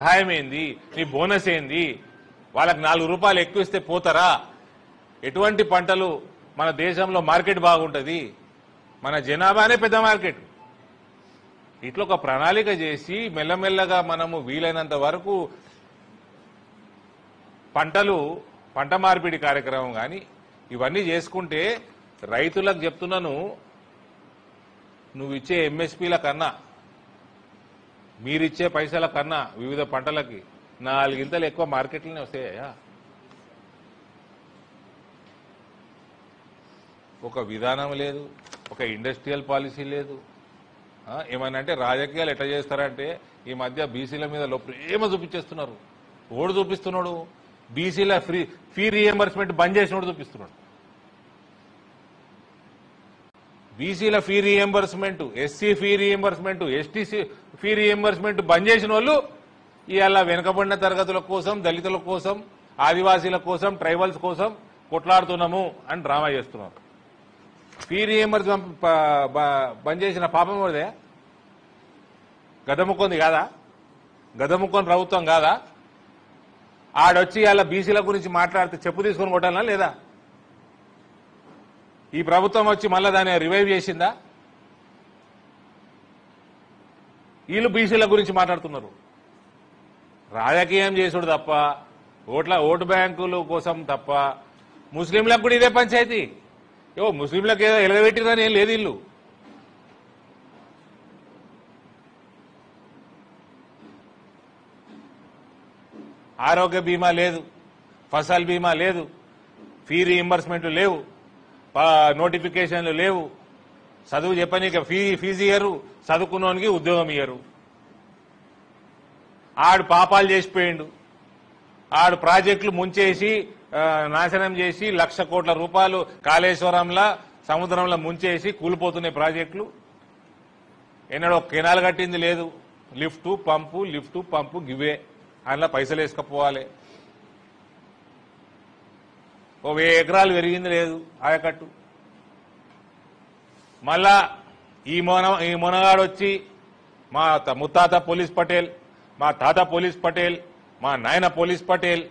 సహాయం ఏంది, నీ బోనస్ ఏంది, వాళ్ళకి 4 రూపాయలు ఎక్కువ ఇస్తే పోతారా? ఎటువంటి పంటలు మన దేశంలో మార్కెట్ బాగుంటుంది, మన జనాభానే పెద్ద మార్కెట్. ఇట్లా ఒక ప్రణాళిక చేసి మెల్లమెల్లగా మనము వీలైనంత వరకు పంట మార్పిడి కార్యక్రమం కానీ ఇవన్నీ చేసుకుంటే రైతులకు చెప్తున్నాను, నువ్వు ఇచ్చే ఎంఎస్పీల కన్నా మీరిచ్చే పైసల కన్నా వివిధ పంటలకి 4 ఇంతలు ఎక్కువ మార్కెట్లోనే వస్తాయా? ఒక విధానం లేదు, ఒక ఇండస్ట్రియల్ పాలసీ లేదు. ఏమన్నా అంటే రాజకీయాలు ఎట్లా చేస్తారంటే ఈ మధ్య బీసీల మీద ప్రేమ చూపించేస్తున్నారు. ఓడు చూపిస్తున్నాడు, బీసీల ఫీ రీఎంబర్స్మెంట్ బంద్ చేసినోడు చూపిస్తున్నాడు. బీసీల fee reimbursement, SC fee reimbursement, ST fee reimbursement బంద్ చేసిన వాళ్ళు ఇవాళ వెనుకబడిన తరగతుల కోసం, దళితుల కోసం, ఆదివాసీల కోసం, ట్రైబల్స్ కోసం కొట్లాడుతున్నాము అని డ్రామా చేస్తున్నారు. ఫీ రీఎంబర్స్మెంట్ బంద్ చేసిన పాపం కూడా గదముక్కుంది కాదా? గదముక్కొని ప్రభుత్వం కాదా? ఆడొచ్చి అలా బీసీల గురించి మాట్లాడితే చెప్పు తీసుకొని కొట్టాలనా లేదా? ఈ ప్రభుత్వం వచ్చి మళ్ళా దాన్ని రివైవ్ చేసిందా? వీళ్ళు బీసీల గురించి మాట్లాడుతున్నారు. రాజకీయం చేసుడు తప్ప, ఓటు బ్యాంకుల కోసం తప్ప. ముస్లింలకు కూడా ఇదే పంచాయతీ. ముస్లింలకు ఏదో ఎలగబెట్టిరని ఏం లేదు. ఇల్లు ఆరోగ్య బీమా లేదు, ఫసల్ బీమా లేదు, ఫీ రీఎంబర్స్మెంట్ లేవు, నోటిఫికేషన్లు లేవు, చదువు చెప్పనీకి ఫీజు ఇయ్యరు, చదువుకున్నోనికి ఉద్యోగం ఇయ్యరు. ఆడు పాపాలు చేసిపోయిండు, ఆడు ప్రాజెక్టులు ముంచేసి నాశనం చేసి 1,00,000 కోట్ల రూపాయలు కాళేశ్వరంలో సముద్రంలో ముంచేసి కూలిపోతున్నాయి ప్రాజెక్టులు. ఎన్నడో కెనాల్ కట్టింది లేదు, లిఫ్టు పంపు గివే. అందులో పైసలు వేసుకపోవాలి. 1000 ఎకరాలు పెరిగింది లేదు ఆయకట్టు. మళ్ళా ఈ మొనగాడు వచ్చి మా ముత్తాత పోలీస్ పటేల్, మా తాత పోలీస్ పటేల్, మా నాయన పోలీస్ పటేల్,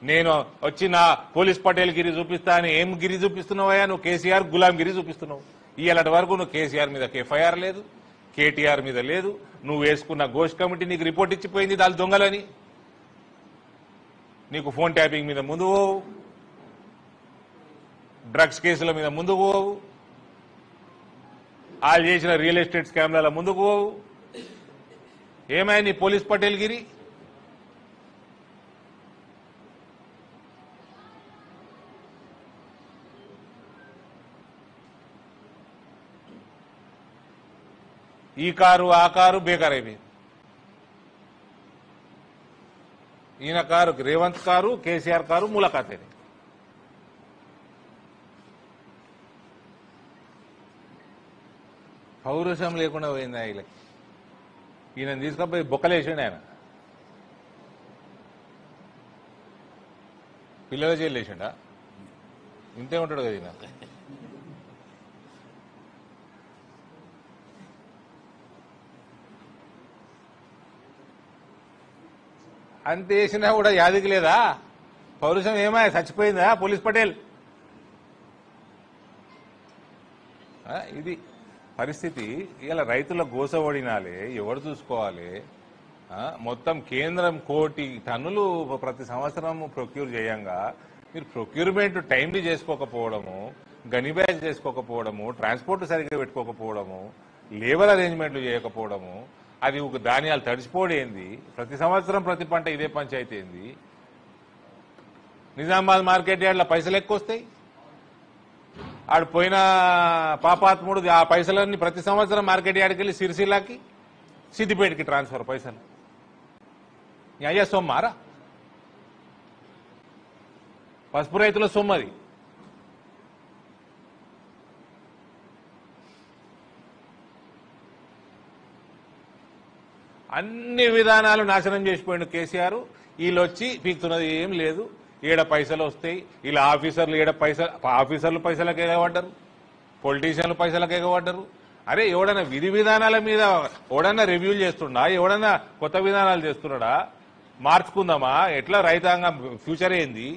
నేను వచ్చి నా పోలీస్ పటేల్ గిరి చూపిస్తా అని ఏం గిరి చూపిస్తున్నావయ్యా? నువ్వు కేసీఆర్ గులాం గిరి చూపిస్తున్నావు. ఇలాంటి వరకు నువ్వు కేసీఆర్ మీద ఎఫ్ఐఆర్ లేదు, కేటీఆర్ మీద లేదు. నువ్వు వేసుకున్న ఘోష్ కమిటీ నీకు రిపోర్ట్ ఇచ్చిపోయింది దాని దొంగలని. నీకు ఫోన్ ట్యాపింగ్ మీద ముందు పోవు, డ్రగ్స్ కేసుల మీద ముందుకు పోవు, వాళ్ళు చేసిన రియల్ ఎస్టేట్ స్కామ్ల ముందుకు పోవు. ఏమైనా నీ పోలీస్ పటేల్ గిరి? ఈ కారు ఆ కారు బేకార్ అయిపోయింది. ఈయన car Revanth car, KCR car ములాఖాత్ అయినాయి. పౌరుషం లేకుండా పోయింది ఆయనకి. ఈయన తీసుకపోయి బొక్కలేసిండు. ఆయన పిల్లల జైలు వేసిండా? ఇంతే ఉంటాడు కదా ఈయన. అంత వేసినా కూడా యాదికి లేదా? పౌరుషం ఏమాయ చచ్చిపోయిందా పోలీస్ పటేల్? ఇది పరిస్థితి. ఇలా రైతుల గోసవడినాలే ఎవరు చూసుకోవాలి? మొత్తం కేంద్రం 1 కోటి టన్నులు ప్రతి సంవత్సరం ప్రొక్యూర్ చేయంగా మీరు ప్రొక్యూర్మెంట్ టైంలీ చేసుకోకపోవడము, గని బ్యాచ్ చేసుకోకపోవడము, ట్రాన్స్పోర్ట్ సరిగ్గా పెట్టుకోకపోవడము, లేబర్ అరేంజ్మెంట్లు చేయకపోవడము, అది ఒక ధాన్యాలు తడిసిపోడేంది, ప్రతి సంవత్సరం ప్రతి పంట ఇదే పంచాయతీ ఏంది? నిజామాబాద్ మార్కెట్ యార్డ్లో పైసలు ఎక్కువ వస్తాయి. ఆడు పోయిన పాపాత్ముడు ఆ పైసలన్నీ ప్రతి సంవత్సరం మార్కెట్ యార్డ్కి వెళ్ళి సిరిసిల్లాకి, సిద్దిపేటకి ట్రాన్స్ఫర్ పైసలు. అయ్యా సొమ్మారా? పసుపు రైతుల సొమ్మది. అన్ని విధానాలు నాశనం చేసిపోయిండు కేసీఆర్. వీళ్ళు వచ్చి పీకుతున్నది ఏం లేదు. ఏడ పైసలు వస్తాయి, ఇలా ఆఫీసర్లు ఆఫీసర్లు పైసలకు ఎగబడ్డారు, పొలిటీషియన్లు పైసలకు ఎగబడ్డారు, అరే ఎవడన్నా విధి విధానాల మీద ఎవడన్నా రివ్యూలు చేస్తుండా, ఎవడన్నా కొత్త విధానాలు చేస్తున్నాడా? మార్చుకుందామా? ఎట్లా రైతాంగం ఫ్యూచర్ ఏంది?